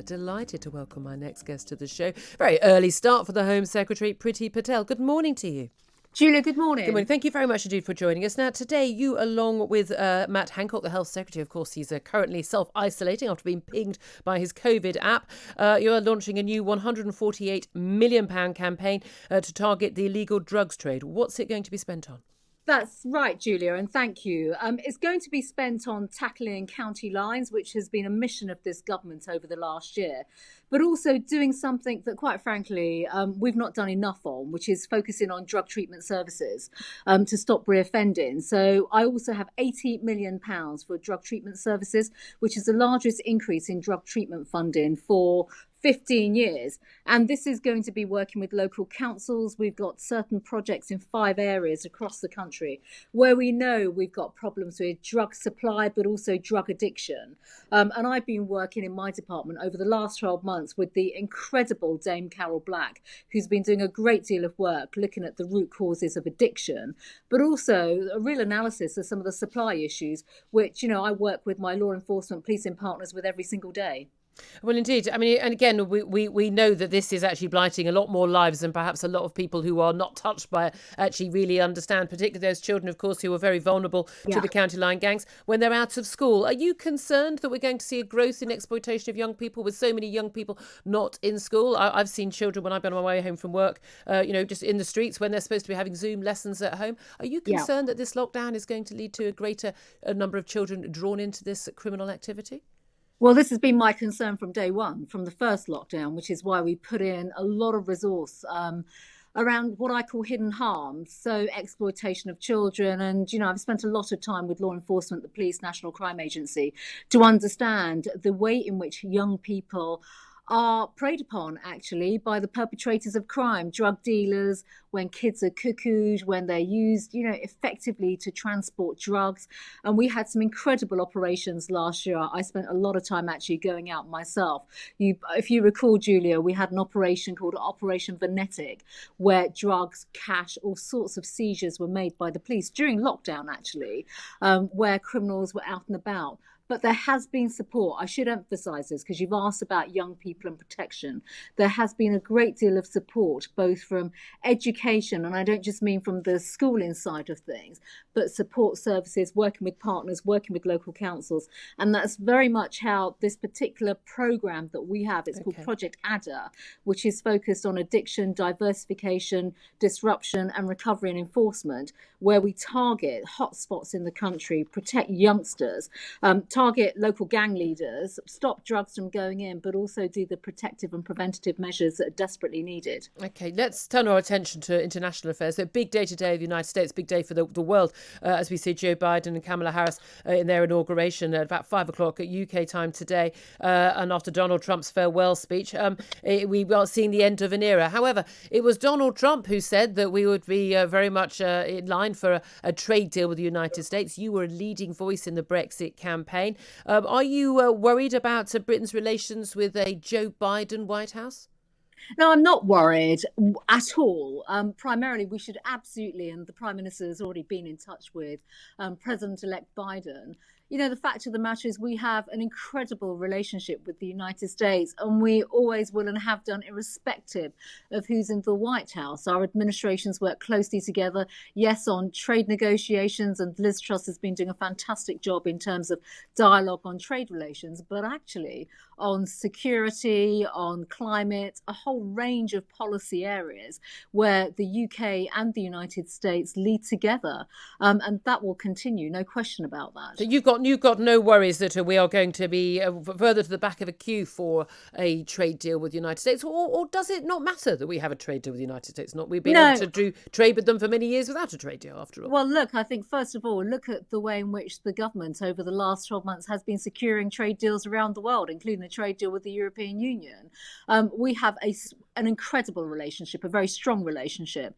Delighted to welcome my next guest to the show. Very early start for the Home Secretary, Priti Patel. Good morning to you. Julia, good morning. Good morning. Thank you very much indeed for joining us. Now, today, you, along with Matt Hancock, the Health Secretary, of course, he's currently self-isolating after being pinged by his COVID app. You are launching a new £148 million campaign to target the illegal drugs trade. What's it going to be spent on? That's right, Julia, and thank you. It's going to be spent on tackling county lines, which has been a mission of this government over the last year, but also doing something that, quite frankly, we've not done enough on, which is focusing on drug treatment services to stop reoffending. So I also have £80 million for drug treatment services, which is the largest increase in drug treatment funding for 15 years. And this is going to be working with local councils. We've got certain projects in 5 areas across the country where we know we've got problems with drug supply, but also drug addiction. And I've been working in my department over the last 12 months with the incredible Dame Carol Black, who's been doing a great deal of work looking at the root causes of addiction, but also a real analysis of some of the supply issues, which, you know, I work with my law enforcement policing partners with every single day. Well, indeed. I mean, and again, we know that this is actually blighting a lot more lives than perhaps a lot of people who are not touched by it actually really understand, particularly those children, of course, who are very vulnerable to the county line gangs when they're out of school. Are you concerned that we're going to see a growth in exploitation of young people with so many young people not in school? I've seen children when I've been on my way home from work, just in the streets when they're supposed to be having Zoom lessons at home. Are you concerned that this lockdown is going to lead to a greater number of children drawn into this criminal activity? Well, this has been my concern from day one, from the first lockdown, which is why we put in a lot of resource around what I call hidden harms, so exploitation of children. And, you know, I've spent a lot of time with law enforcement, the police, National Crime Agency, to understand the way in which young people are preyed upon, actually, by the perpetrators of crime, drug dealers, when kids are cuckooed, when they're used, you know, effectively to transport drugs. And we had some incredible operations last year. I spent a lot of time actually going out myself. If you recall, Julia, we had an operation called Operation Venetic, where drugs, cash, all sorts of seizures were made by the police during lockdown, actually, where criminals were out and about. But there has been support. I should emphasise this because you've asked about young people and protection. There has been a great deal of support, both from education, and I don't just mean from the schooling side of things, but support services, working with partners, working with local councils. And that's very much how this particular programme that we have, it's called Project Adder, which is focused on addiction, diversification, disruption and recovery and enforcement, where we target hotspots in the country, protect youngsters, target local gang leaders, stop drugs from going in, but also do the protective and preventative measures that are desperately needed. OK, let's turn our attention to international affairs. So big day today of the United States, big day for the world, as we see Joe Biden and Kamala Harris in their inauguration at about 5 o'clock at UK time today. And after Donald Trump's farewell speech, we are seeing the end of an era. However, it was Donald Trump who said that we would be very much in line for a trade deal with the United States. You were a leading voice in the Brexit campaign. Are you worried about Britain's relations with a Joe Biden White House? No, I'm not worried at all. Primarily, we should absolutely, and the Prime Minister has already been in touch with President-elect Biden. You know, the fact of the matter is we have an incredible relationship with the United States, and we always will and have done, irrespective of who's in the White House. Our administrations work closely together, yes, on trade negotiations, and Liz Truss has been doing a fantastic job in terms of dialogue on trade relations, but actually on security, on climate, a whole range of policy areas where the UK and the United States lead together. And that will continue, no question about that. So you've got no worries that we are going to be further to the back of a queue for a trade deal with the United States, or does it not matter that we have a trade deal with the United States? We've been able to do trade with them for many years without a trade deal, after all. Well, look, I think first of all, look at the way in which the government over the last 12 months has been securing trade deals around the world, including the trade deal with the European Union. We have an incredible relationship, a very strong relationship.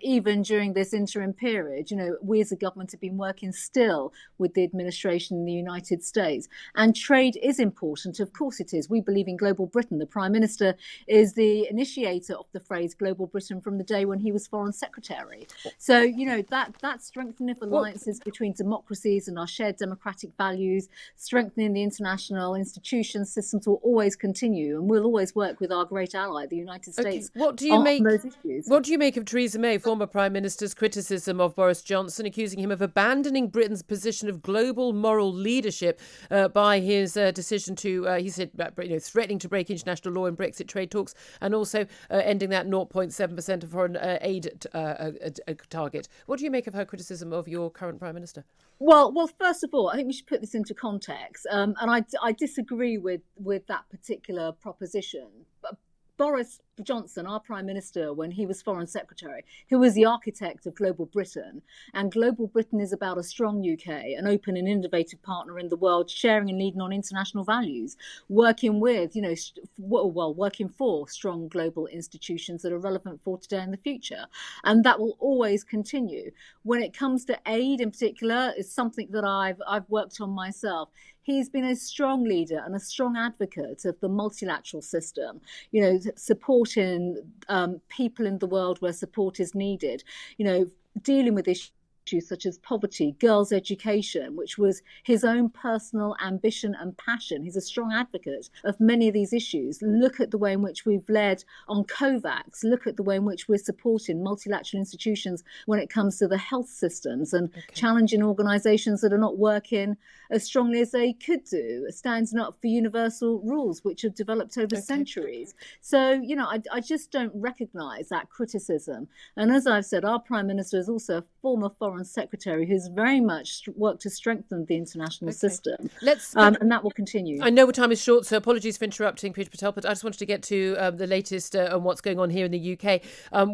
Even during this interim period, we as a government have been working still with the administration in the United States. And trade is important. Of course it is. We believe in global Britain. The Prime Minister is the initiator of the phrase global Britain from the day when he was Foreign Secretary. So, that strengthening of alliances between democracies and our shared democratic values, strengthening the international institutions systems will always continue, and we'll always work with our great ally, the United States, on those issues. What do you make of Theresa May, former Prime Minister's criticism of Boris Johnson, accusing him of abandoning Britain's position of global moral leadership by his decision to, he said, threatening to break international law in Brexit trade talks, and also ending that 0.7% of foreign aid target? What do you make of her criticism of your current Prime Minister? Well, first of all, I think we should put this into context, and I disagree with that particular proposition. Boris Johnson, our Prime Minister, when he was Foreign Secretary, who was the architect of global Britain, and global Britain is about a strong UK, an open and innovative partner in the world, sharing and leading on international values, working with, working for strong global institutions that are relevant for today and the future. And that will always continue. When it comes to aid in particular, it's something that I've worked on myself. He's been a strong leader and a strong advocate of the multilateral system, supporting people in the world where support is needed, dealing with issues such as poverty, girls' education, which was his own personal ambition and passion. He's a strong advocate of many of these issues. Look at the way in which we've led on COVAX. Look at the way in which we're supporting multilateral institutions when it comes to the health systems and challenging organisations that are not working as strongly as they could do, standing up for universal rules which have developed over centuries. So, I just don't recognise that criticism. And as I've said, our Prime Minister is also a former Foreign Secretary who's very much worked to strengthen the international system. And that will continue. I know our time is short, so apologies for interrupting, Priti Patel, but I just wanted to get to the latest on what's going on here in the UK.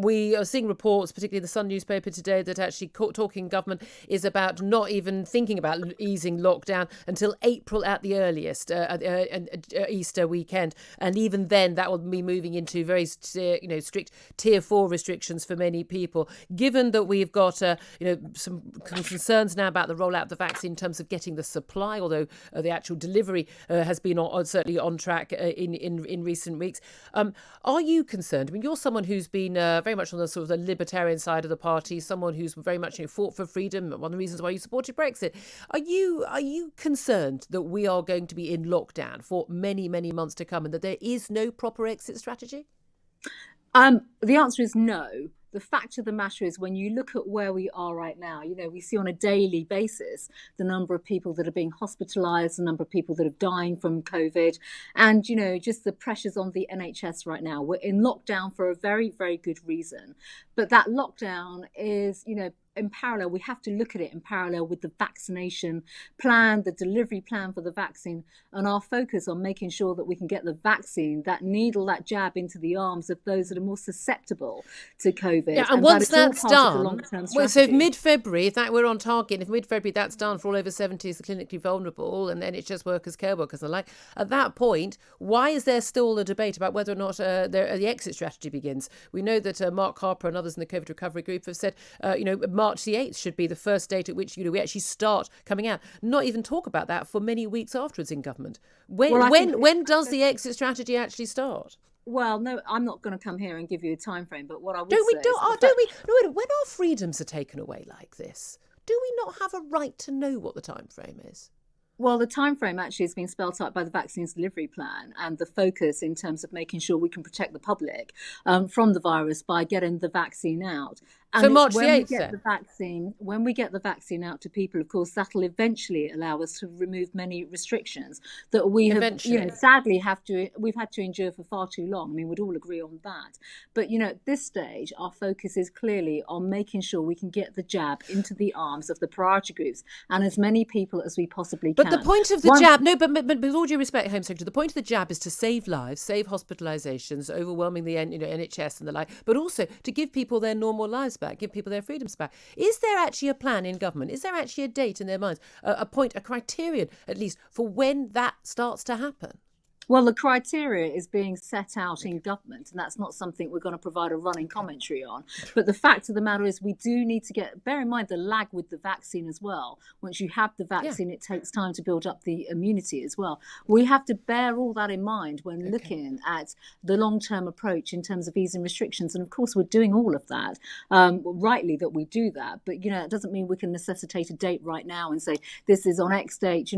We are seeing reports, particularly the Sun newspaper today, that actually talking government is about not even thinking about easing lockdown until April at the earliest, Easter weekend. And even then, that will be moving into very strict Tier 4 restrictions for many people. Given that we've got some concerns now about the rollout of the vaccine in terms of getting the supply, although the actual delivery has been certainly on track in recent weeks. Are you concerned? I mean, you're someone who's been very much on the sort of the libertarian side of the party, someone who's very much fought for freedom. One of the reasons why you supported Brexit. Are you concerned that we are going to be in lockdown for many, many months to come, and that there is no proper exit strategy? The answer is no. The fact of the matter is, when you look at where we are right now, we see on a daily basis the number of people that are being hospitalised, the number of people that are dying from COVID, and, just the pressures on the NHS right now. We're in lockdown for a very, very good reason. But that lockdown is, in parallel, we have to look at it in parallel with the vaccination plan, the delivery plan for the vaccine, and our focus on making sure that we can get the vaccine, that needle, that jab into the arms of those that are more susceptible to COVID. Yeah, and once that's done, so if mid-February, if that we're on target, if mid-February that's done for all over 70s, the clinically vulnerable, and NHS workers, care workers and the like, at that point, why is there still a debate about whether or not the exit strategy begins? We know that Mark Harper and others in the COVID recovery group have said, March the 8th should be the first date at which we actually start coming out. Not even talk about that for many weeks afterwards in government. When does the exit strategy actually start? Well, no, I'm not going to come here and give you a time frame. But what I would when our freedoms are taken away like this, do we not have a right to know what the time frame is? Well, the time frame actually has been spelt out by the vaccines delivery plan, and the focus in terms of making sure we can protect the public from the virus by getting the vaccine out. And so March the 8th, when we get the vaccine out to people, of course, that'll eventually allow us to remove many restrictions that we have, sadly we've had to endure for far too long. I mean, we'd all agree on that. But, at this stage, our focus is clearly on making sure we can get the jab into the arms of the priority groups and as many people as we possibly can. But the point of the jab, but with all due respect, Home Secretary, the point of the jab is to save lives, save hospitalisations, overwhelming the NHS and the like, but also to give people their normal lives back, give people their freedoms back. Is there actually a plan in government? Is there actually a date in their minds, a point, a criterion at least, for when that starts to happen? Well, the criteria is being set out in government, and that's not something we're going to provide a running commentary on. But the fact of the matter is we do need to bear in mind the lag with the vaccine as well. Once you have the vaccine, it takes time to build up the immunity as well. We have to bear all that in mind when looking at the long-term approach in terms of easing restrictions. And of course, we're doing all of that, rightly that we do that. But, it doesn't mean we can necessitate a date right now and say, this is on X date,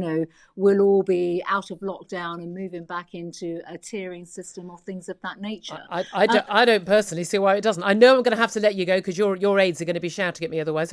we'll all be out of lockdown and moving back into a tiering system or things of that nature. I don't personally see why it doesn't. I know I'm going to have to let you go because your aides are going to be shouting at me otherwise.